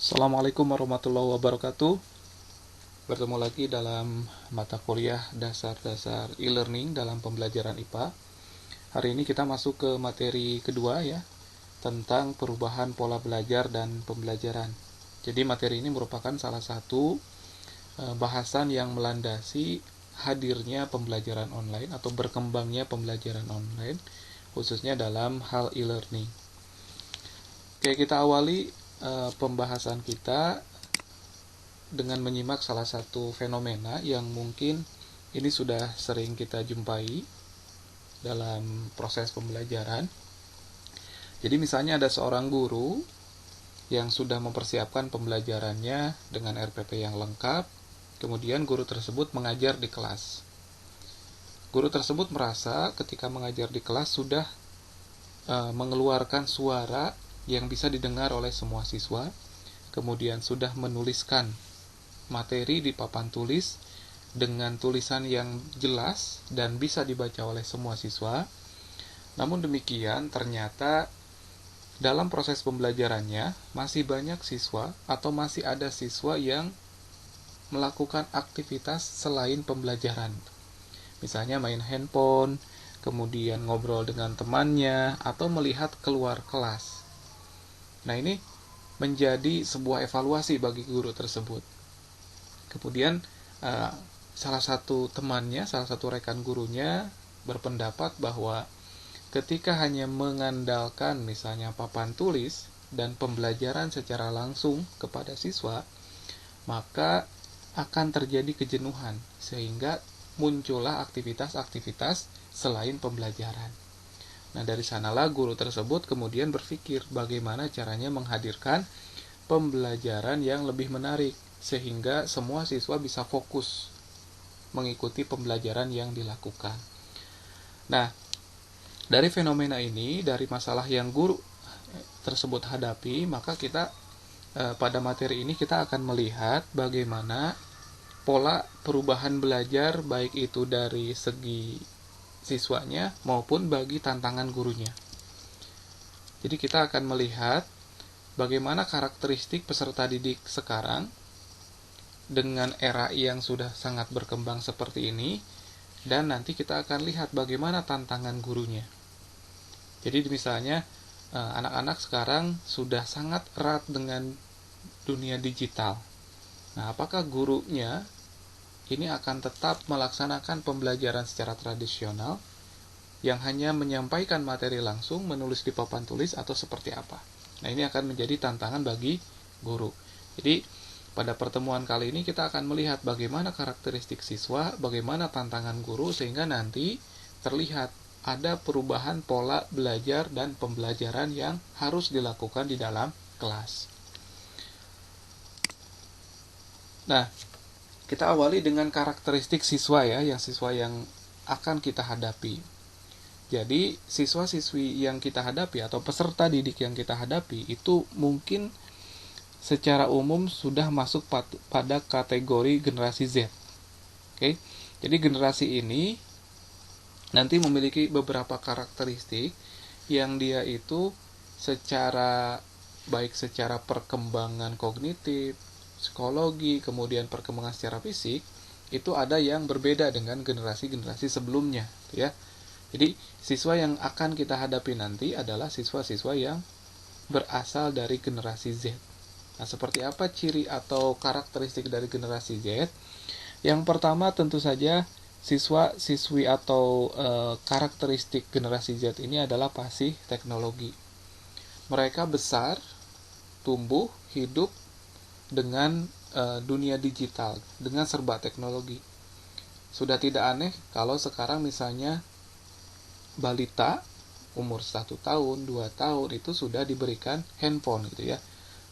Assalamualaikum warahmatullahi wabarakatuh. Bertemu lagi dalam mata kuliah dasar-dasar e-learning dalam pembelajaran IPA. Hari ini kita masuk ke materi kedua ya, tentang perubahan pola belajar dan pembelajaran. Jadi materi ini merupakan salah satu bahasan yang melandasi hadirnya pembelajaran online atau berkembangnya pembelajaran online, khususnya dalam hal e-learning. Oke, kita awali pembahasan kita dengan menyimak salah satu fenomena yang mungkin ini sudah sering kita jumpai dalam proses pembelajaran. Jadi misalnya ada seorang guru yang sudah mempersiapkan pembelajarannya dengan RPP yang lengkap, kemudian guru tersebut mengajar di kelas. Guru tersebut merasa ketika mengajar di kelas sudah mengeluarkan suara yang bisa didengar oleh semua siswa, kemudian sudah menuliskan materi di papan tulis dengan tulisan yang jelas dan bisa dibaca oleh semua siswa. Namun demikian, ternyata dalam proses pembelajarannya masih banyak siswa atau masih ada siswa yang melakukan aktivitas selain pembelajaran. Misalnya main handphone, kemudian ngobrol dengan temannya, atau melihat keluar kelas. Nah, ini menjadi sebuah evaluasi bagi guru tersebut. Kemudian salah satu temannya, salah satu rekan gurunya berpendapat bahwa ketika hanya mengandalkan misalnya papan tulis dan pembelajaran secara langsung kepada siswa, maka akan terjadi kejenuhan sehingga muncullah aktivitas-aktivitas selain pembelajaran. Nah, dari sanalah guru tersebut kemudian berpikir bagaimana caranya menghadirkan pembelajaran yang lebih menarik sehingga semua siswa bisa fokus mengikuti pembelajaran yang dilakukan. Nah, dari fenomena ini, dari masalah yang guru tersebut hadapi, maka kita pada materi ini kita akan melihat bagaimana pola perubahan belajar baik itu dari segi siswanya maupun bagi tantangan gurunya. Jadi kita akan melihat bagaimana karakteristik peserta didik sekarang dengan era yang sudah sangat berkembang seperti ini, dan nanti kita akan lihat bagaimana tantangan gurunya. Jadi misalnya anak-anak sekarang sudah sangat erat dengan dunia digital. Nah, apakah gurunya ini akan tetap melaksanakan pembelajaran secara tradisional yang hanya menyampaikan materi langsung, menulis di papan tulis, atau seperti apa? Nah, ini akan menjadi tantangan bagi guru. Jadi, pada pertemuan kali ini kita akan melihat bagaimana karakteristik siswa, bagaimana tantangan guru, sehingga nanti terlihat ada perubahan pola belajar dan pembelajaran yang harus dilakukan di dalam kelas. Nah, kita awali dengan karakteristik siswa ya, siswa yang akan kita hadapi. Jadi, siswa-siswi yang kita hadapi atau peserta didik yang kita hadapi itu mungkin secara umum sudah masuk pada kategori generasi Z. Oke. Jadi generasi ini nanti memiliki beberapa karakteristik yang dia itu baik secara perkembangan kognitif, psikologi, kemudian perkembangan secara fisik, itu ada yang berbeda dengan generasi-generasi sebelumnya, ya. Jadi siswa yang akan kita hadapi nanti adalah siswa-siswa yang berasal dari generasi Z. Nah, seperti apa ciri atau karakteristik dari generasi Z? Yang pertama tentu saja siswa-siswi atau karakteristik generasi Z ini adalah pasih teknologi. Mereka besar, tumbuh, hidup dengan dunia digital, dengan serba teknologi. Sudah tidak aneh kalau sekarang misalnya balita umur 1 tahun, 2 tahun itu sudah diberikan handphone gitu ya.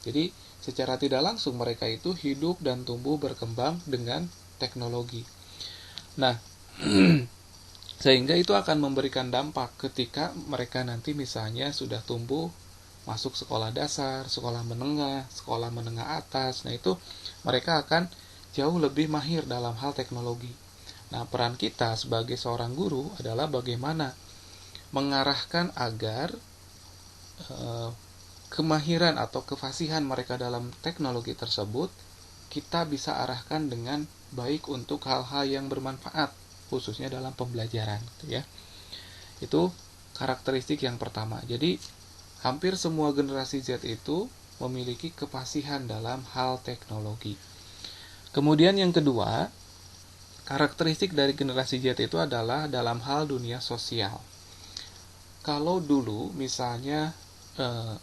Jadi secara tidak langsung mereka itu hidup dan tumbuh berkembang dengan teknologi. Nah, sehingga itu akan memberikan dampak ketika mereka nanti misalnya sudah tumbuh masuk sekolah dasar, sekolah menengah atas. Nah, itu mereka akan jauh lebih mahir dalam hal teknologi. Nah, peran kita sebagai seorang guru adalah bagaimana mengarahkan agar kemahiran atau kefasihan mereka dalam teknologi tersebut kita bisa arahkan dengan baik untuk hal-hal yang bermanfaat, khususnya dalam pembelajaran, gitu ya. Itu karakteristik yang pertama. Jadi hampir semua generasi Z itu memiliki kefasihan dalam hal teknologi. Kemudian yang kedua, karakteristik dari generasi Z itu adalah dalam hal dunia sosial. Kalau dulu misalnya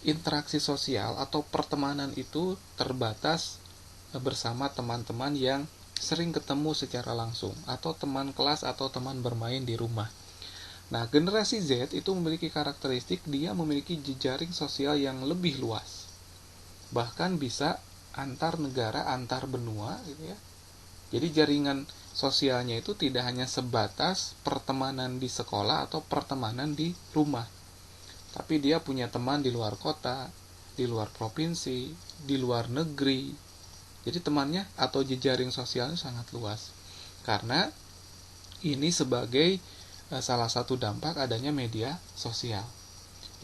interaksi sosial atau pertemanan itu terbatas bersama teman-teman yang sering ketemu secara langsung, atau teman kelas atau teman bermain di rumah. Nah, generasi Z itu memiliki karakteristik dia memiliki jejaring sosial yang lebih luas. Bahkan bisa antar negara, antar benua gitu ya. Jadi jaringan sosialnya itu tidak hanya sebatas pertemanan di sekolah atau pertemanan di rumah. Tapi dia punya teman di luar kota, di luar provinsi, di luar negeri. Jadi temannya atau jejaring sosialnya sangat luas. Karena ini sebagai salah satu dampak adanya media sosial.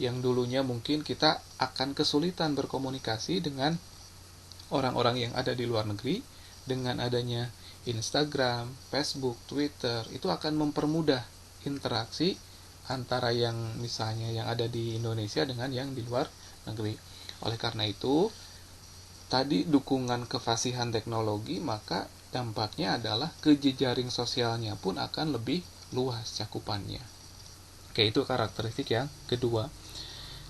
Yang dulunya mungkin kita akan kesulitan berkomunikasi dengan orang-orang yang ada di luar negeri, dengan adanya Instagram, Facebook, Twitter, itu akan mempermudah interaksi antara yang misalnya yang ada di Indonesia dengan yang di luar negeri. Oleh karena itu, tadi dukungan kefasihan teknologi, maka dampaknya adalah ke jejaring sosialnya pun akan lebih luas cakupannya. Oke, itu karakteristik yang kedua.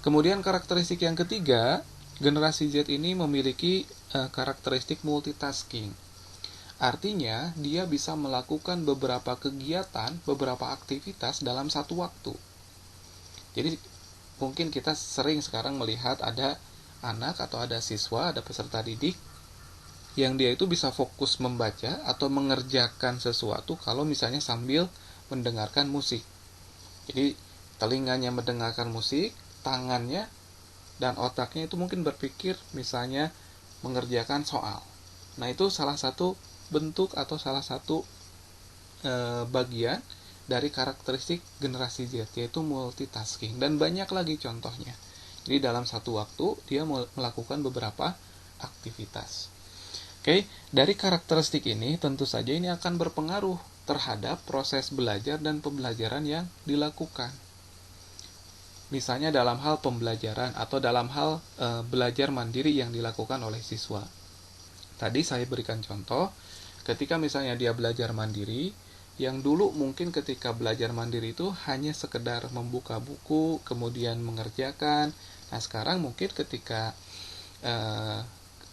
Kemudian karakteristik yang ketiga, generasi Z ini memiliki karakteristik multitasking. Artinya, dia bisa melakukan beberapa kegiatan, beberapa aktivitas dalam satu waktu. Jadi, mungkin kita sering sekarang melihat ada anak atau ada siswa, ada peserta didik, yang dia itu bisa fokus membaca atau mengerjakan sesuatu kalau misalnya sambil mendengarkan musik. Jadi, telinganya mendengarkan musik, tangannya dan otaknya itu mungkin berpikir misalnya mengerjakan soal. Nah, itu salah satu bentuk atau salah satu bagian dari karakteristik generasi Z, yaitu multitasking, dan banyak lagi contohnya. Jadi dalam satu waktu dia melakukan beberapa aktivitas. Oke, dari karakteristik ini tentu saja ini akan berpengaruh terhadap proses belajar dan pembelajaran yang dilakukan. Misalnya dalam hal pembelajaran atau dalam hal belajar mandiri yang dilakukan oleh siswa. Tadi saya berikan contoh, ketika misalnya dia belajar mandiri, yang dulu mungkin ketika belajar mandiri itu hanya sekedar membuka buku, kemudian mengerjakan. Nah, sekarang mungkin ketika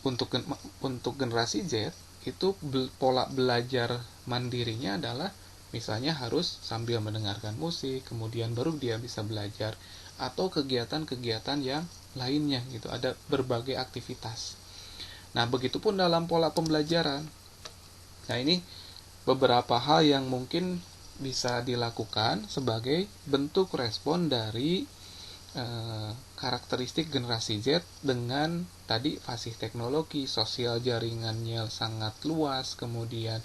untuk generasi Z, itu pola belajar mandirinya adalah misalnya harus sambil mendengarkan musik, kemudian baru dia bisa belajar, atau kegiatan-kegiatan yang lainnya gitu, ada berbagai aktivitas. Nah, begitupun dalam pola pembelajaran. Nah, ini beberapa hal yang mungkin bisa dilakukan sebagai bentuk respon dari karakteristik generasi Z dengan tadi fasih teknologi, sosial jaringannya sangat luas, kemudian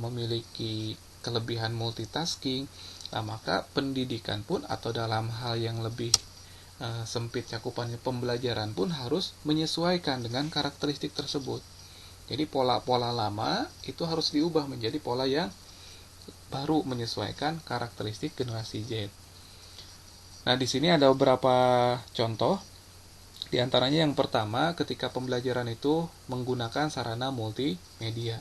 memiliki kelebihan multitasking. Nah, maka pendidikan pun atau dalam hal yang lebih sempit cakupannya pembelajaran pun harus menyesuaikan dengan karakteristik tersebut. Jadi pola-pola lama itu harus diubah menjadi pola yang baru menyesuaikan karakteristik generasi Z. Nah, di sini ada beberapa contoh. Di antaranya yang pertama, ketika pembelajaran itu menggunakan sarana multimedia.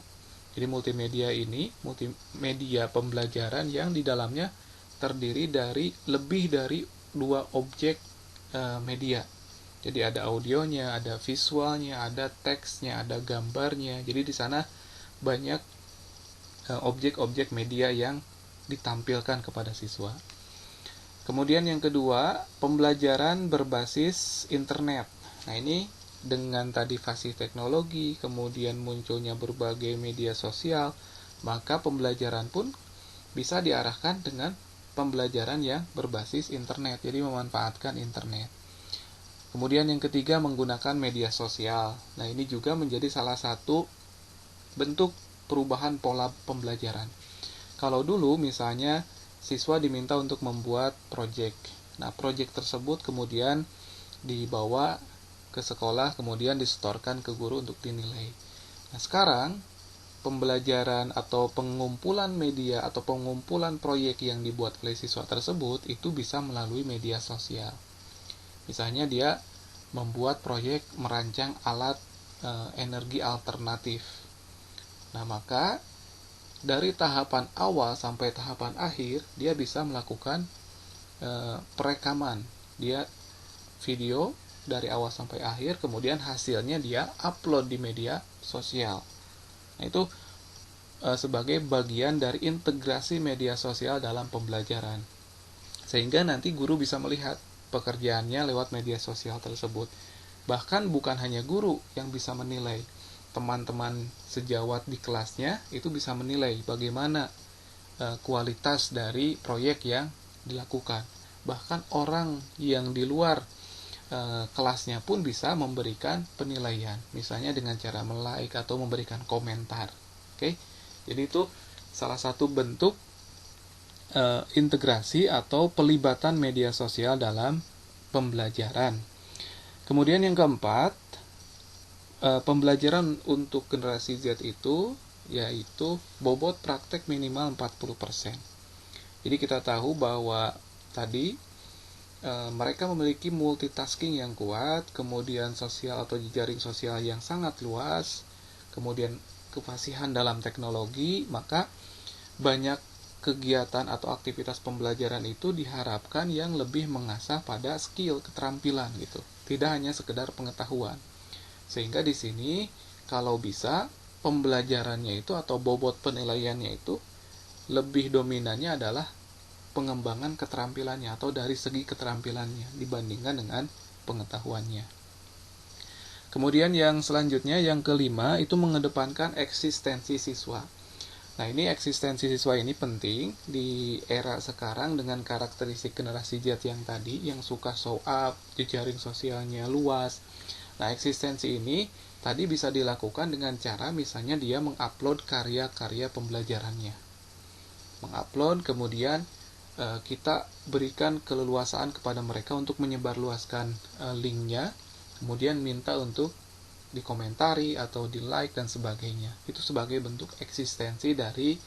Jadi multimedia ini, multimedia pembelajaran yang di dalamnya terdiri dari lebih dari 2 objek media. Jadi ada audionya, ada visualnya, ada teksnya, ada gambarnya. Jadi di sana banyak objek-objek media yang ditampilkan kepada siswa. Kemudian yang kedua, pembelajaran berbasis internet. Nah, ini dengan tadi fasih teknologi, kemudian munculnya berbagai media sosial, maka pembelajaran pun bisa diarahkan dengan pembelajaran yang berbasis internet, jadi memanfaatkan internet. Kemudian yang ketiga, menggunakan media sosial. Nah, ini juga menjadi salah satu bentuk perubahan pola pembelajaran. Kalau dulu misalnya siswa diminta untuk membuat proyek. Nah, proyek tersebut kemudian dibawa ke sekolah, kemudian disetorkan ke guru untuk dinilai. Nah, sekarang pembelajaran atau pengumpulan media atau pengumpulan proyek yang dibuat oleh siswa tersebut itu bisa melalui media sosial. Misalnya dia membuat proyek merancang alat energi alternatif. Nah, maka dari tahapan awal sampai tahapan akhir dia bisa melakukan perekaman. Dia video dari awal sampai akhir, kemudian hasilnya dia upload di media sosial. Nah, itu sebagai bagian dari integrasi media sosial dalam pembelajaran. Sehingga nanti guru bisa melihat pekerjaannya lewat media sosial tersebut. Bahkan bukan hanya guru yang bisa menilai, teman-teman sejawat di kelasnya itu bisa menilai bagaimana kualitas dari proyek yang dilakukan. Bahkan orang yang di luar kelasnya pun bisa memberikan penilaian, misalnya dengan cara like atau memberikan komentar. Oke, jadi itu salah satu bentuk integrasi atau pelibatan media sosial dalam pembelajaran. Kemudian yang keempat, pembelajaran untuk generasi Z itu yaitu bobot praktek minimal 40%. Jadi kita tahu bahwa tadi mereka memiliki multitasking yang kuat, kemudian sosial atau jejaring sosial yang sangat luas, kemudian kefasihan dalam teknologi, maka banyak kegiatan atau aktivitas pembelajaran itu diharapkan yang lebih mengasah pada skill, keterampilan gitu. Tidak hanya sekedar pengetahuan. Sehingga di sini kalau bisa pembelajarannya itu atau bobot penilaiannya itu lebih dominannya adalah pengembangan keterampilannya atau dari segi keterampilannya dibandingkan dengan pengetahuannya. Kemudian yang selanjutnya, yang kelima, itu mengedepankan eksistensi siswa. Nah, ini eksistensi siswa ini penting di era sekarang dengan karakteristik generasi Z yang tadi, yang suka show up, jejaring sosialnya luas. Nah, eksistensi ini tadi bisa dilakukan dengan cara misalnya dia mengupload karya-karya pembelajarannya. Mengupload, kemudian kita berikan keleluasaan kepada mereka untuk menyebarluaskan linknya, kemudian minta untuk dikomentari atau di like dan sebagainya. Itu sebagai bentuk eksistensi dari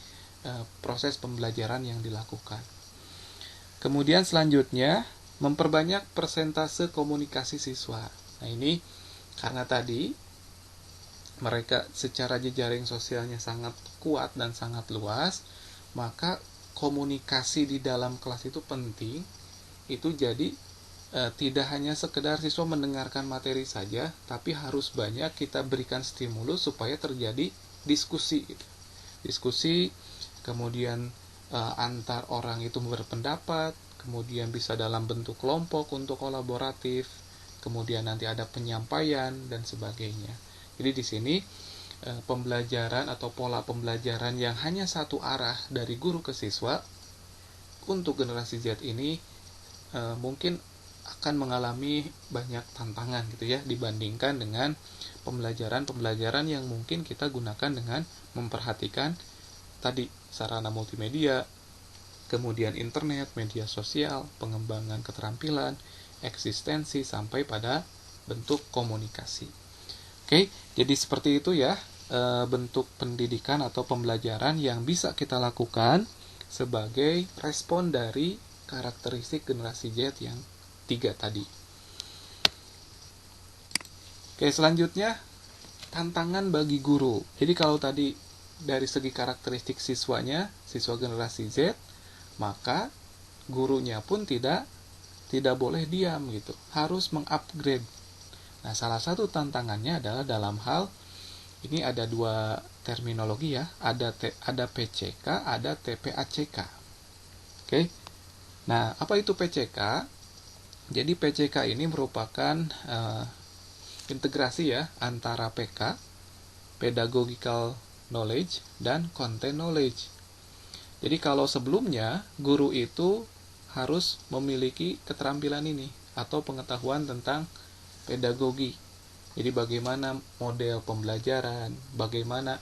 proses pembelajaran yang dilakukan. Kemudian selanjutnya, memperbanyak persentase komunikasi siswa. Nah, ini karena tadi mereka secara jejaring sosialnya sangat kuat dan sangat luas, maka komunikasi di dalam kelas itu penting. Itu jadi tidak hanya sekedar siswa mendengarkan materi saja, tapi harus banyak kita berikan stimulus supaya terjadi diskusi. Diskusi, kemudian antar orang itu berpendapat, kemudian bisa dalam bentuk kelompok untuk kolaboratif, kemudian nanti ada penyampaian dan sebagainya. Jadi di sini pembelajaran atau pola pembelajaran yang hanya satu arah dari guru ke siswa untuk generasi Z ini mungkin akan mengalami banyak tantangan gitu ya, dibandingkan dengan pembelajaran yang mungkin kita gunakan dengan memperhatikan tadi sarana multimedia, kemudian internet, media sosial, pengembangan keterampilan, eksistensi sampai pada bentuk komunikasi. Oke, jadi seperti itu ya bentuk pendidikan atau pembelajaran yang bisa kita lakukan sebagai respon dari karakteristik generasi Z yang 3 tadi. Oke, selanjutnya tantangan bagi guru. Jadi kalau tadi dari segi karakteristik siswanya, siswa generasi Z, maka gurunya pun tidak boleh diam gitu. Harus mengupgrade. Nah, salah satu tantangannya adalah dalam hal ini ada dua terminologi ya, ada PCK, ada TPACK. Oke. Nah, apa itu PCK? Jadi PCK ini merupakan integrasi ya antara PK, pedagogical knowledge, dan content knowledge. Jadi kalau sebelumnya guru itu harus memiliki keterampilan ini atau pengetahuan tentang pedagogi. Jadi bagaimana model pembelajaran, bagaimana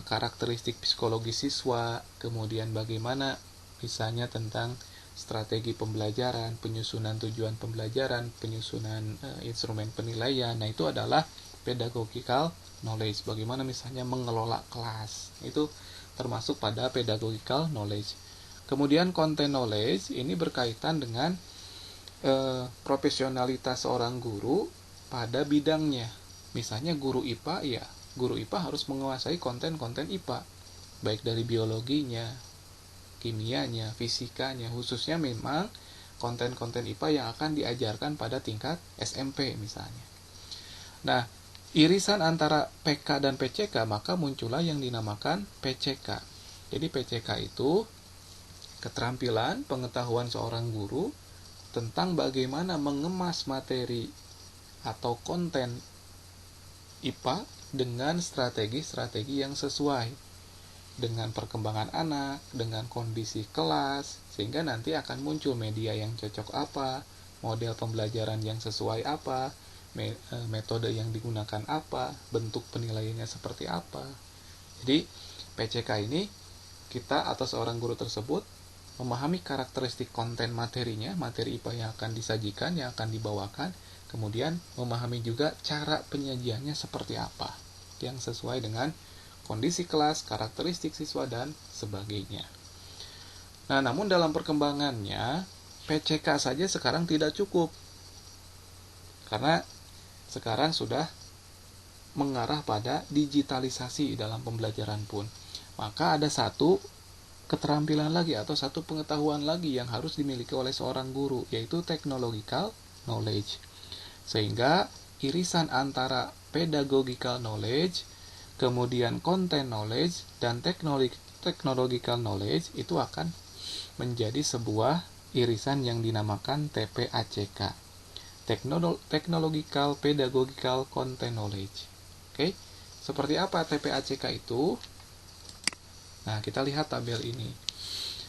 karakteristik psikologi siswa, kemudian bagaimana misalnya tentang strategi pembelajaran, penyusunan tujuan pembelajaran, penyusunan instrumen penilaian. Nah, itu adalah pedagogical knowledge. Bagaimana misalnya mengelola kelas. Itu termasuk pada pedagogical knowledge. Kemudian content knowledge ini berkaitan dengan profesionalitas seorang guru pada bidangnya. Misalnya guru IPA, ya guru IPA harus menguasai konten-konten IPA, baik dari biologinya, kimianya, fisikanya, khususnya memang konten-konten IPA yang akan diajarkan pada tingkat SMP misalnya. Nah, irisan antara PK dan PCK, maka muncullah yang dinamakan PCK. Jadi PCK itu keterampilan pengetahuan seorang guru tentang bagaimana mengemas materi atau konten IPA dengan strategi-strategi yang sesuai dengan perkembangan anak, dengan kondisi kelas, sehingga nanti akan muncul media yang cocok apa, model pembelajaran yang sesuai apa, metode yang digunakan apa, bentuk penilaiannya seperti apa. Jadi PCK ini kita atau seorang guru tersebut memahami karakteristik konten materinya, materi IPA yang akan disajikan, yang akan dibawakan, kemudian memahami juga cara penyajiannya seperti apa, yang sesuai dengan kondisi kelas, karakteristik siswa, dan sebagainya. Nah, namun dalam perkembangannya, PCK saja sekarang tidak cukup, karena sekarang sudah mengarah pada digitalisasi dalam pembelajaran pun. Maka ada satu keterampilan lagi atau satu pengetahuan lagi yang harus dimiliki oleh seorang guru, yaitu technological knowledge. Sehingga irisan antara pedagogical knowledge, kemudian content knowledge, dan technological knowledge itu akan menjadi sebuah irisan yang dinamakan TPACK. Technological, Pedagogical, Content Knowledge. Oke, seperti apa TPACK itu? Nah, kita lihat tabel ini.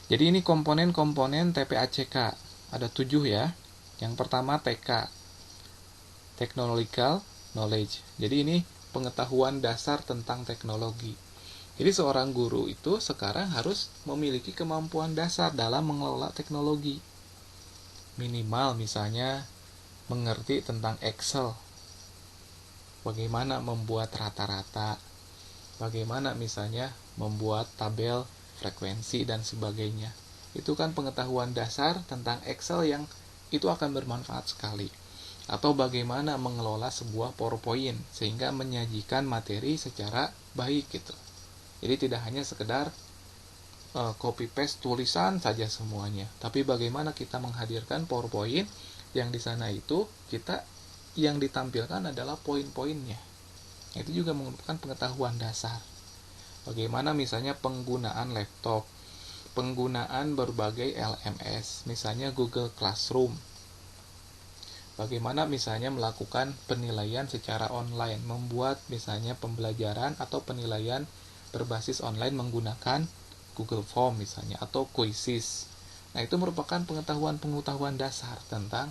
Jadi ini komponen-komponen TPACK. Ada 7 ya. Yang pertama TK, Technological Knowledge. Jadi ini pengetahuan dasar tentang teknologi. Jadi seorang guru itu sekarang harus memiliki kemampuan dasar dalam mengelola teknologi. Minimal misalnya mengerti tentang Excel. Bagaimana membuat rata-rata. Bagaimana misalnya membuat tabel frekuensi dan sebagainya. Itu kan pengetahuan dasar tentang Excel yang itu akan bermanfaat sekali. Atau bagaimana mengelola sebuah PowerPoint sehingga menyajikan materi secara baik gitu. Jadi tidak hanya sekedar copy paste tulisan saja semuanya, tapi bagaimana kita menghadirkan PowerPoint yang di sana itu kita yang ditampilkan adalah poin-poinnya. Itu juga merupakan pengetahuan dasar. Bagaimana misalnya penggunaan laptop, penggunaan berbagai LMS, misalnya Google Classroom. Bagaimana misalnya melakukan penilaian secara online, membuat misalnya pembelajaran atau penilaian berbasis online menggunakan Google Form misalnya, atau Quizzes. Nah, itu merupakan pengetahuan-pengetahuan dasar tentang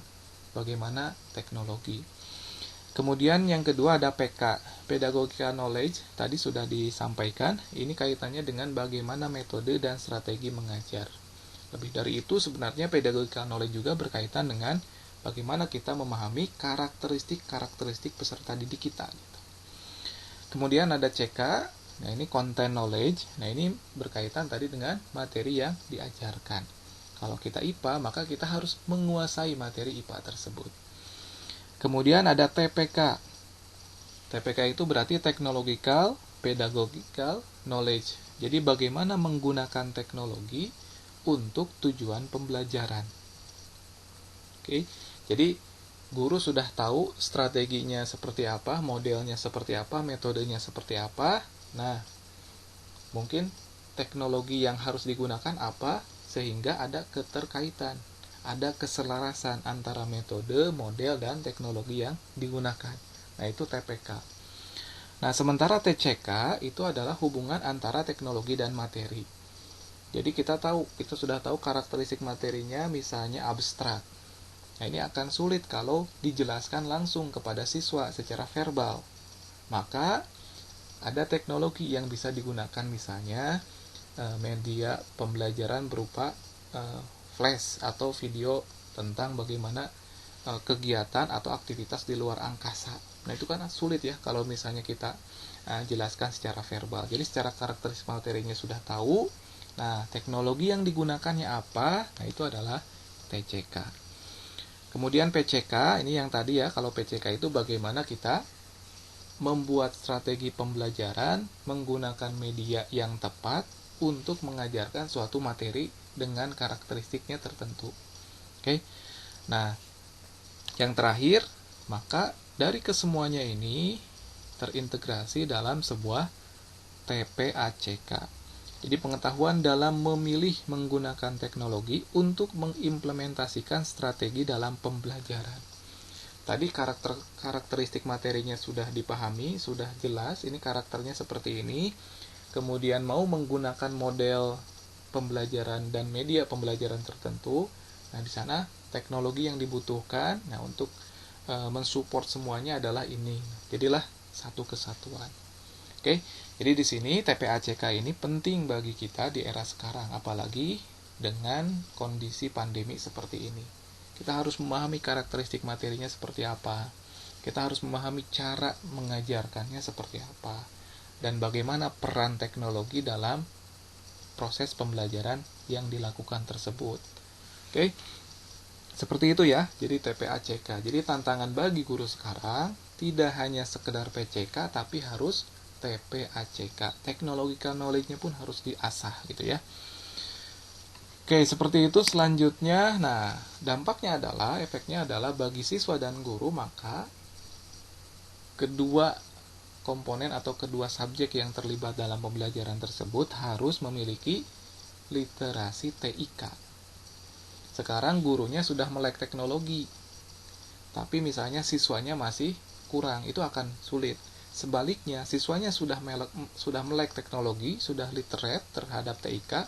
bagaimana teknologi. Kemudian yang kedua ada PK, Pedagogical Knowledge, tadi sudah disampaikan, ini kaitannya dengan bagaimana metode dan strategi mengajar. Lebih dari itu sebenarnya Pedagogical Knowledge juga berkaitan dengan bagaimana kita memahami karakteristik peserta didik kita. Kemudian ada CK, nah ini Content Knowledge, nah ini berkaitan tadi dengan materi yang diajarkan. Kalau kita IPA, maka kita harus menguasai materi IPA tersebut. Kemudian ada TPK. TPK itu berarti Technological, Pedagogical Knowledge. Jadi bagaimana menggunakan teknologi untuk tujuan pembelajaran. Oke, jadi guru sudah tahu strateginya seperti apa, modelnya seperti apa, metodenya seperti apa. Nah, mungkin teknologi yang harus digunakan apa, sehingga ada keterkaitan, ada keselarasan antara metode, model, dan teknologi yang digunakan. Nah, itu TPK. Nah, sementara TCK itu adalah hubungan antara teknologi dan materi. Jadi kita sudah tahu karakteristik materinya misalnya abstrak. Nah, ini akan sulit kalau dijelaskan langsung kepada siswa secara verbal. Maka ada teknologi yang bisa digunakan misalnya media pembelajaran berupa flash atau video tentang bagaimana kegiatan atau aktivitas di luar angkasa. Nah, itu kan sulit ya kalau misalnya kita jelaskan secara verbal. Jadi secara karakteristik materinya sudah tahu. Nah, teknologi yang digunakannya apa? Nah, itu adalah TCK. Kemudian PCK, ini yang tadi ya, kalau PCK itu bagaimana kita membuat strategi pembelajaran menggunakan media yang tepat untuk mengajarkan suatu materi dengan karakteristiknya tertentu. Oke. Nah, yang terakhir, maka dari kesemuanya ini terintegrasi dalam sebuah TPACK. Jadi pengetahuan dalam memilih menggunakan teknologi untuk mengimplementasikan strategi dalam pembelajaran. Tadi karakteristik materinya sudah dipahami, sudah jelas, ini karakternya seperti ini. Kemudian mau menggunakan model pembelajaran dan media pembelajaran tertentu. Nah, di sana teknologi yang dibutuhkan, nah untuk mensupport semuanya adalah ini. Jadilah satu kesatuan. Oke, jadi di sini TPACK ini penting bagi kita di era sekarang, apalagi dengan kondisi pandemi seperti ini. Kita harus memahami karakteristik materinya seperti apa. Kita harus memahami cara mengajarkannya seperti apa. Dan bagaimana peran teknologi dalam proses pembelajaran yang dilakukan tersebut. Oke, seperti itu ya, jadi TPACK. Jadi tantangan bagi guru sekarang tidak hanya sekedar PCK, tapi harus TPACK. Technological knowledge-nya pun harus diasah gitu ya. Oke, seperti itu. Selanjutnya, nah, dampaknya adalah, efeknya adalah bagi siswa dan guru, maka kedua komponen atau kedua subjek yang terlibat dalam pembelajaran tersebut harus memiliki literasi TIK. Sekarang gurunya sudah melek teknologi, tapi misalnya siswanya masih kurang, itu akan sulit. Sebaliknya, siswanya sudah melek teknologi, sudah literate terhadap TIK,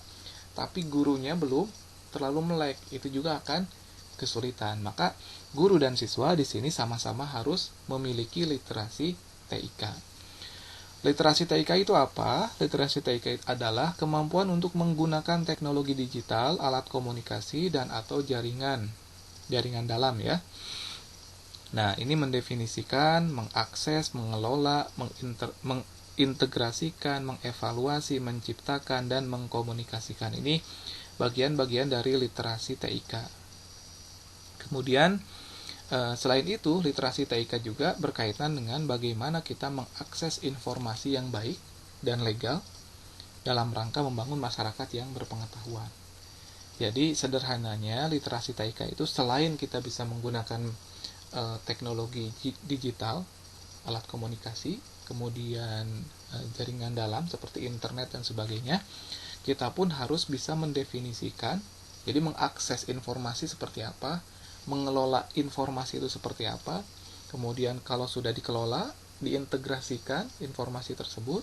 tapi gurunya belum terlalu melek, itu juga akan kesulitan. Maka guru dan siswa di sini sama-sama harus memiliki literasi TIK. Literasi TIK itu apa? Literasi TIK adalah kemampuan untuk menggunakan teknologi digital, alat komunikasi, dan atau jaringan dalam ya. Nah, ini mendefinisikan, mengakses, mengelola, mengintegrasikan, mengevaluasi, menciptakan, dan mengkomunikasikan. Ini bagian-bagian dari literasi TIK. Kemudian, selain itu, literasi TIK juga berkaitan dengan bagaimana kita mengakses informasi yang baik dan legal dalam rangka membangun masyarakat yang berpengetahuan. Jadi, sederhananya, literasi TIK itu selain kita bisa menggunakan teknologi digital, alat komunikasi, kemudian jaringan dalam seperti internet dan sebagainya, kita pun harus bisa mendefinisikan, jadi mengakses informasi seperti apa, mengelola informasi itu seperti apa, kemudian kalau sudah dikelola, diintegrasikan informasi tersebut,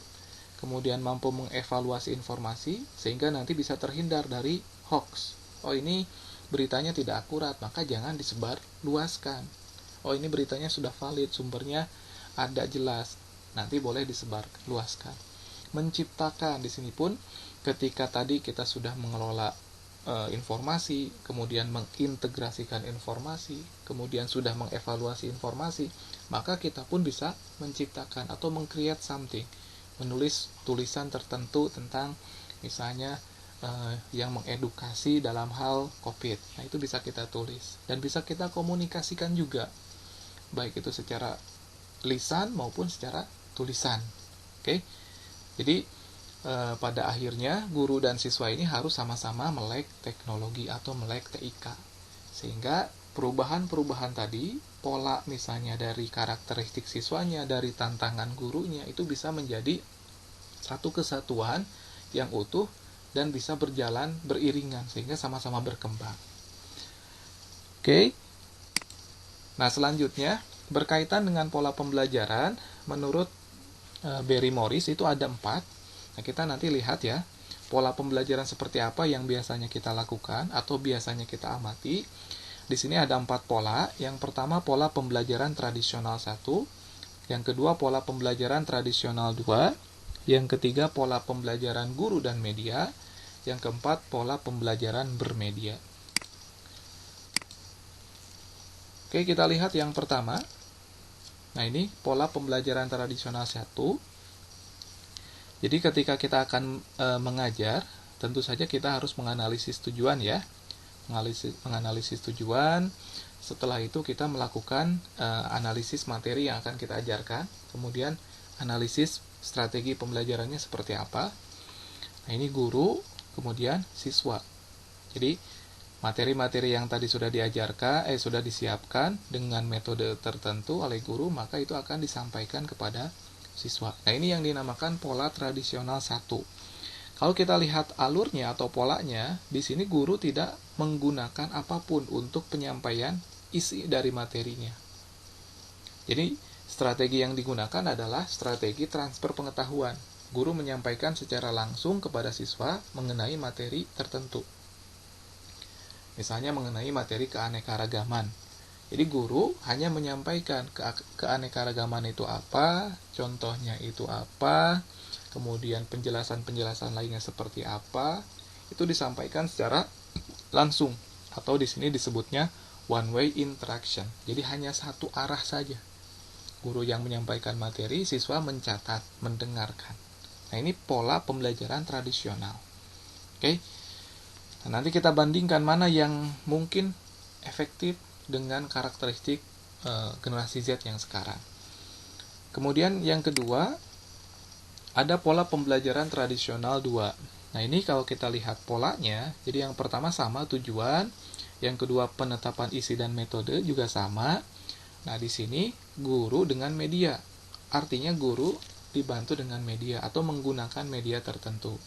kemudian mampu mengevaluasi informasi sehingga nanti bisa terhindar dari hoax. Oh, ini beritanya tidak akurat, maka jangan disebar luaskan. Oh, ini beritanya sudah valid, sumbernya ada jelas, nanti boleh disebar luaskan. Menciptakan, di sini pun ketika tadi kita sudah mengelola informasi, kemudian mengintegrasikan informasi, kemudian sudah mengevaluasi informasi, maka kita pun bisa menciptakan atau meng-create something, menulis tulisan tertentu tentang misalnya yang mengedukasi dalam hal COVID. Nah, itu bisa kita tulis dan bisa kita komunikasikan juga, baik itu secara lisan maupun secara tulisan. Oke. Jadi pada akhirnya guru dan siswa ini harus sama-sama melek teknologi atau melek TIK. Sehingga perubahan-perubahan tadi, pola misalnya dari karakteristik siswanya, dari tantangan gurunya, itu bisa menjadi satu kesatuan yang utuh dan bisa berjalan beriringan sehingga sama-sama berkembang. Oke. Nah, selanjutnya berkaitan dengan pola pembelajaran, menurut Barry Morris itu ada 4. Nah, kita nanti lihat ya, pola pembelajaran seperti apa yang biasanya kita lakukan atau biasanya kita amati. Di sini ada 4 pola. Yang pertama, pola pembelajaran tradisional 1. Yang kedua, pola pembelajaran tradisional 2. Yang ketiga, pola pembelajaran guru dan media. Yang keempat, pola pembelajaran bermedia. Oke, kita lihat yang pertama. Nah, ini pola pembelajaran tradisional 1. Jadi ketika kita akan mengajar, tentu saja kita harus menganalisis tujuan ya. Menganalisis tujuan. Setelah itu kita melakukan analisis materi yang akan kita ajarkan. Kemudian analisis strategi pembelajarannya seperti apa. Nah, ini guru, kemudian siswa. Jadi materi-materi yang tadi sudah sudah disiapkan dengan metode tertentu oleh guru, maka itu akan disampaikan kepada siswa. Nah, ini yang dinamakan pola tradisional 1. Kalau kita lihat alurnya atau polanya, di sini guru tidak menggunakan apapun untuk penyampaian isi dari materinya. Jadi, strategi yang digunakan adalah strategi transfer pengetahuan. Guru menyampaikan secara langsung kepada siswa mengenai materi tertentu. Misalnya mengenai materi keanekaragaman. Jadi guru hanya menyampaikan keanekaragaman itu apa, contohnya itu apa, kemudian penjelasan-penjelasan lainnya seperti apa, itu disampaikan secara langsung, atau di sini disebutnya one way interaction. Jadi hanya satu arah saja. Guru yang menyampaikan materi, siswa mencatat, mendengarkan. Nah, ini pola pembelajaran tradisional. Oke. Nah, nanti kita bandingkan mana yang mungkin efektif dengan karakteristik generasi Z yang sekarang. Kemudian yang kedua, ada pola pembelajaran tradisional 2. Nah, ini kalau kita lihat polanya, jadi yang pertama sama tujuan, yang kedua penetapan isi dan metode juga sama. Nah, di sini guru dengan media. Artinya guru dibantu dengan media atau menggunakan media tertentu.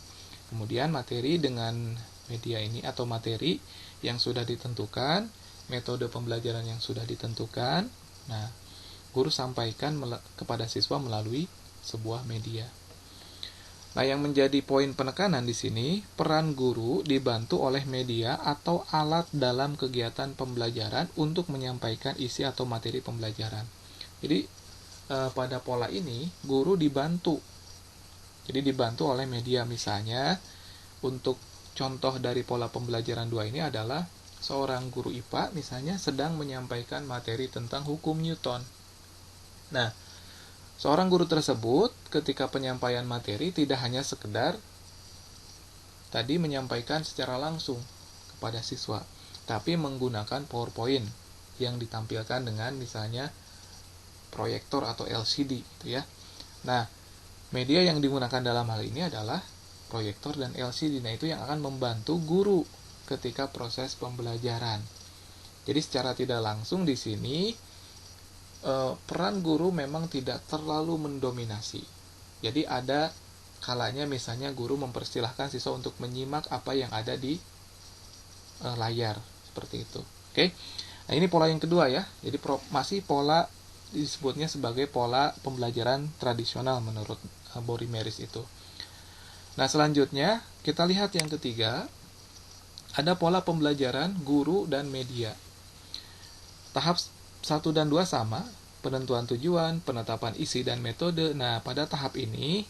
Kemudian materi dengan media ini atau materi yang sudah ditentukan, metode pembelajaran yang sudah ditentukan. Nah, guru sampaikan kepada siswa melalui sebuah media. Nah, yang menjadi poin penekanan di sini, peran guru dibantu oleh media atau alat dalam kegiatan pembelajaran untuk menyampaikan isi atau materi pembelajaran. Jadi, pada pola ini, guru dibantu. Jadi, dibantu oleh media. Misalnya, untuk contoh dari pola pembelajaran 2 ini adalah seorang guru IPA misalnya sedang menyampaikan materi tentang hukum Newton. Nah, seorang guru tersebut ketika penyampaian materi tidak hanya sekedar tadi menyampaikan secara langsung kepada siswa, tapi menggunakan PowerPoint yang ditampilkan dengan misalnya proyektor atau LCD gitu ya. Nah, media yang digunakan dalam hal ini adalah proyektor dan LCD. Nah, itu yang akan membantu guru ketika proses pembelajaran. Jadi secara tidak langsung di sini peran guru memang tidak terlalu mendominasi. Jadi ada kalanya misalnya guru mempersilahkan siswa untuk menyimak apa yang ada di layar seperti itu. Oke. Nah, ini pola yang kedua ya. Jadi masih pola disebutnya sebagai pola pembelajaran tradisional menurut Borimeris itu. Nah, selanjutnya kita lihat yang ketiga, ada pola pembelajaran guru dan media. Tahap 1 dan 2 sama, penentuan tujuan, penetapan isi dan metode. Nah, pada tahap ini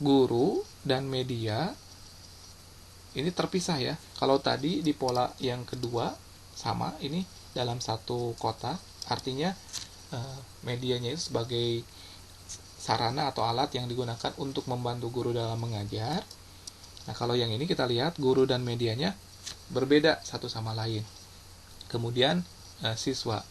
guru dan media ini terpisah ya. Kalau tadi di pola yang kedua sama, ini dalam satu kotak, artinya medianya itu sebagai sarana atau alat yang digunakan untuk membantu guru dalam mengajar. Nah, kalau yang ini kita lihat guru dan medianya berbeda satu sama lain. Kemudian siswa.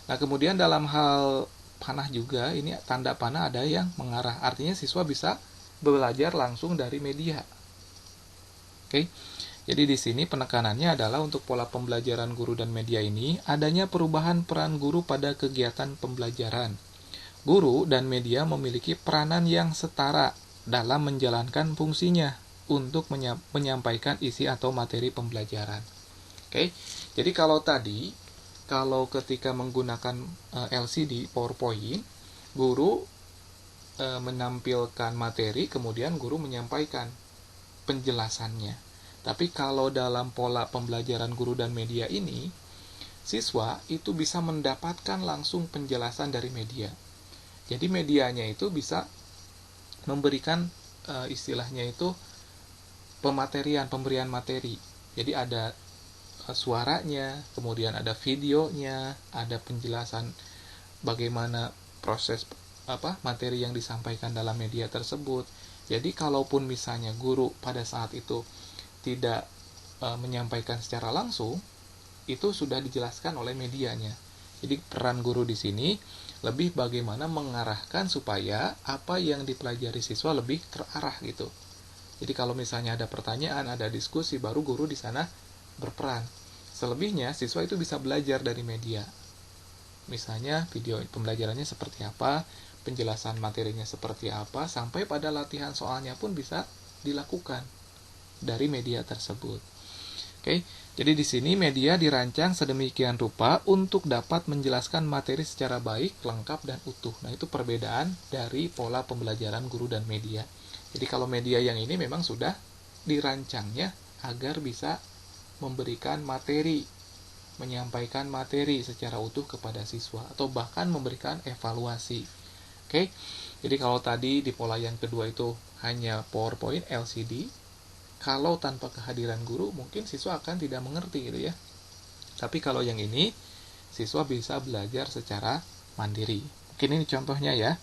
Nah, kemudian dalam hal panah juga, ini tanda panah ada yang mengarah. Artinya siswa bisa belajar langsung dari media. Oke. Jadi di sini penekanannya adalah untuk pola pembelajaran guru dan media ini adanya perubahan peran guru pada kegiatan pembelajaran. Guru dan media memiliki peranan yang setara dalam menjalankan fungsinya untuk menyampaikan isi atau materi pembelajaran. Oke. Jadi kalau ketika menggunakan LCD PowerPoint, guru menampilkan materi, kemudian guru menyampaikan penjelasannya. Tapi kalau dalam pola pembelajaran guru dan media ini, siswa itu bisa mendapatkan langsung penjelasan dari media. Jadi medianya itu bisa memberikan istilahnya itu pemberian materi. Jadi ada suaranya, kemudian ada videonya, ada penjelasan bagaimana proses materi yang disampaikan dalam media tersebut. Jadi kalaupun misalnya guru pada saat itu tidak menyampaikan secara langsung, itu sudah dijelaskan oleh medianya. Jadi peran guru di sini lebih bagaimana mengarahkan supaya apa yang dipelajari siswa lebih terarah gitu. Jadi kalau misalnya ada pertanyaan, ada diskusi, baru guru di sana berperan. Selebihnya siswa itu bisa belajar dari media. Misalnya video pembelajarannya seperti apa, penjelasan materinya seperti apa, sampai pada latihan soalnya pun bisa dilakukan dari media tersebut. Oke, jadi di sini media dirancang sedemikian rupa untuk dapat menjelaskan materi secara baik, lengkap, dan utuh. Nah, itu perbedaan dari pola pembelajaran guru dan media. Jadi kalau media yang ini memang sudah dirancangnya agar bisa memberikan materi, menyampaikan materi secara utuh kepada siswa, atau bahkan memberikan evaluasi. Oke, jadi kalau tadi di pola yang kedua itu hanya PowerPoint, LCD, kalau tanpa kehadiran guru mungkin siswa akan tidak mengerti gitu ya. Tapi kalau yang ini, siswa bisa belajar secara mandiri. Mungkin ini contohnya ya.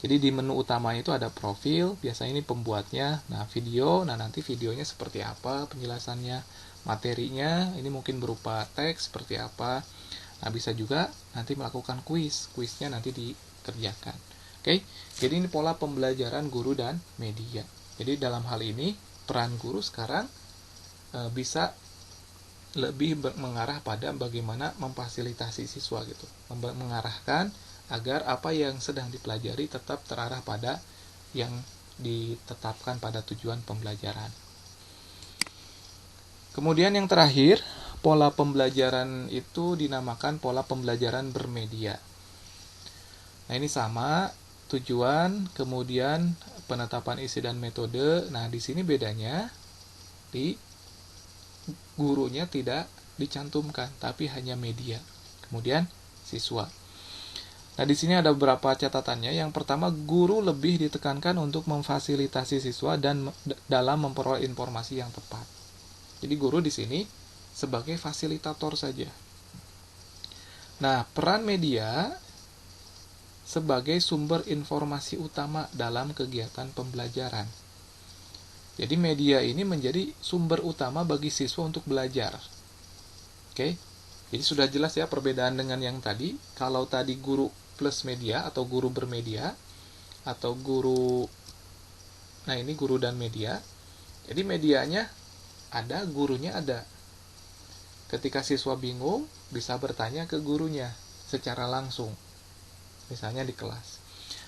Jadi di menu utama itu ada profil, biasanya ini pembuatnya, nah video, nah nanti videonya seperti apa penjelasannya, materinya ini mungkin berupa teks seperti apa. Nah, bisa juga nanti melakukan kuisnya nanti dikerjakan. Oke, jadi ini pola pembelajaran guru dan media. Jadi dalam hal ini peran guru sekarang bisa lebih mengarah pada bagaimana memfasilitasi siswa gitu, mengarahkan agar apa yang sedang dipelajari tetap terarah pada yang ditetapkan pada tujuan pembelajaran. Kemudian yang terakhir, pola pembelajaran itu dinamakan pola pembelajaran bermedia. Nah, ini sama tujuan, kemudian penetapan isi dan metode. Nah, di sini bedanya di gurunya tidak dicantumkan, tapi hanya media. Kemudian siswa. Nah, di sini ada beberapa catatannya. Yang pertama, guru lebih ditekankan untuk memfasilitasi siswa dan dalam memperoleh informasi yang tepat. Jadi guru di sini sebagai fasilitator saja. Nah, peran media sebagai sumber informasi utama dalam kegiatan pembelajaran. Jadi media ini menjadi sumber utama bagi siswa untuk belajar. Oke. Jadi sudah jelas ya perbedaan dengan yang tadi. Kalau tadi guru plus media atau guru bermedia atau guru, nah ini guru dan media. Jadi medianya ada, gurunya ada. Ketika siswa bingung, bisa bertanya ke gurunya secara langsung. Misalnya di kelas.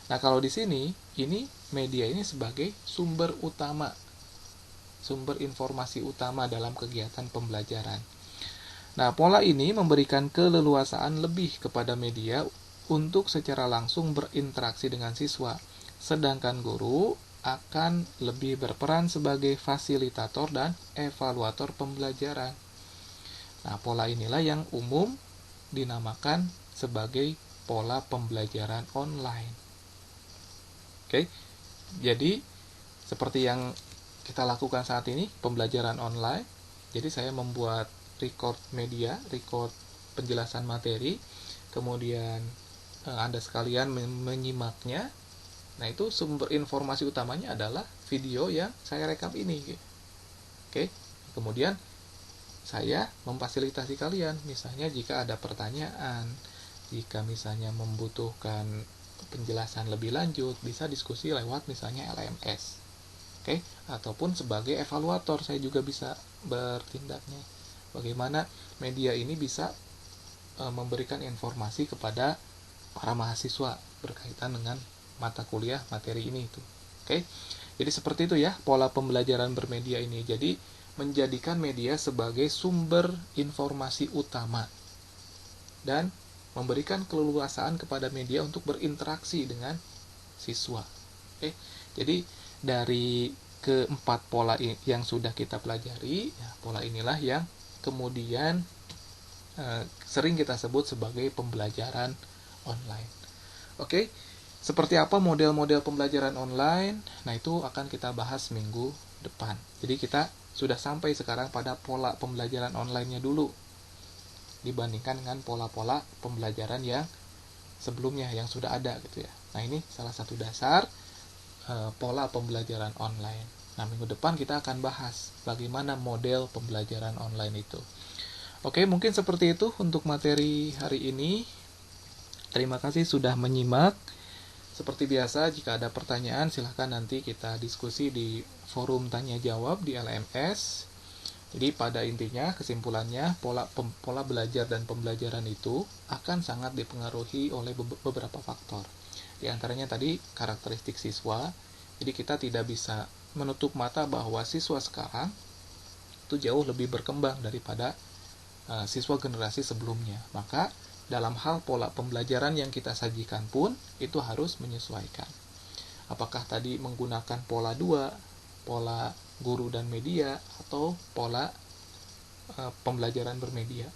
Nah, kalau di sini, ini media ini sebagai sumber utama, sumber informasi utama dalam kegiatan pembelajaran. Nah, pola ini memberikan keleluasaan lebih kepada media untuk secara langsung berinteraksi dengan siswa, sedangkan guru akan lebih berperan sebagai fasilitator dan evaluator pembelajaran. Nah, pola inilah yang umum dinamakan sebagai pola pembelajaran online. Oke, jadi seperti yang kita lakukan saat ini, pembelajaran online. Jadi saya membuat record media, record penjelasan materi, kemudian Anda sekalian menyimaknya. Nah, itu sumber informasi utamanya adalah video yang saya rekam ini. Oke, kemudian saya memfasilitasi kalian. Misalnya jika ada pertanyaan, jika misalnya membutuhkan penjelasan lebih lanjut, bisa diskusi lewat misalnya LMS. Oke, ataupun sebagai evaluator saya juga bisa bertindaknya. Bagaimana media ini bisa memberikan informasi kepada para mahasiswa berkaitan dengan mata kuliah materi ini itu. Oke. Jadi seperti itu ya pola pembelajaran bermedia ini. Jadi menjadikan media sebagai sumber informasi utama dan memberikan keleluasaan kepada media untuk berinteraksi dengan siswa. Oke. Jadi dari keempat pola yang sudah kita pelajari, ya, pola inilah yang kemudian sering kita sebut sebagai pembelajaran online. Oke, seperti apa model-model pembelajaran online? Nah, itu akan kita bahas minggu depan. Jadi kita sudah sampai sekarang pada pola pembelajaran online-nya dulu dibandingkan dengan pola-pola pembelajaran yang sebelumnya yang sudah ada gitu ya. Nah, ini salah satu dasar pola pembelajaran online. Nah, minggu depan kita akan bahas bagaimana model pembelajaran online itu. Oke, mungkin seperti itu untuk materi hari ini. Terima kasih sudah menyimak. Seperti biasa, jika ada pertanyaan silahkan nanti kita diskusi di forum tanya jawab di LMS. Jadi pada intinya, kesimpulannya, pola belajar dan pembelajaran itu akan sangat dipengaruhi oleh beberapa faktor. Di antaranya tadi karakteristik siswa. Jadi kita tidak bisa menutup mata bahwa siswa sekarang itu jauh lebih berkembang daripada siswa generasi sebelumnya. Maka dalam hal pola pembelajaran yang kita sajikan pun itu harus menyesuaikan. Apakah tadi menggunakan pola 2, pola guru dan media, atau pola pembelajaran bermedia.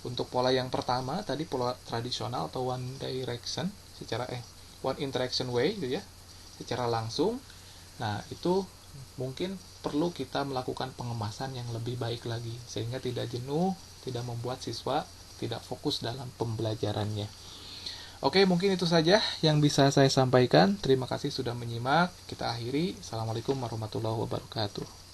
Untuk pola yang pertama tadi pola tradisional atau one interaction way gitu ya, secara langsung. Nah, itu mungkin perlu kita melakukan pengemasan yang lebih baik lagi sehingga tidak jenuh, tidak membuat siswa tidak fokus dalam pembelajarannya. Oke, mungkin itu saja yang bisa saya sampaikan. Terima kasih sudah menyimak. Kita akhiri. Assalamualaikum warahmatullahi wabarakatuh.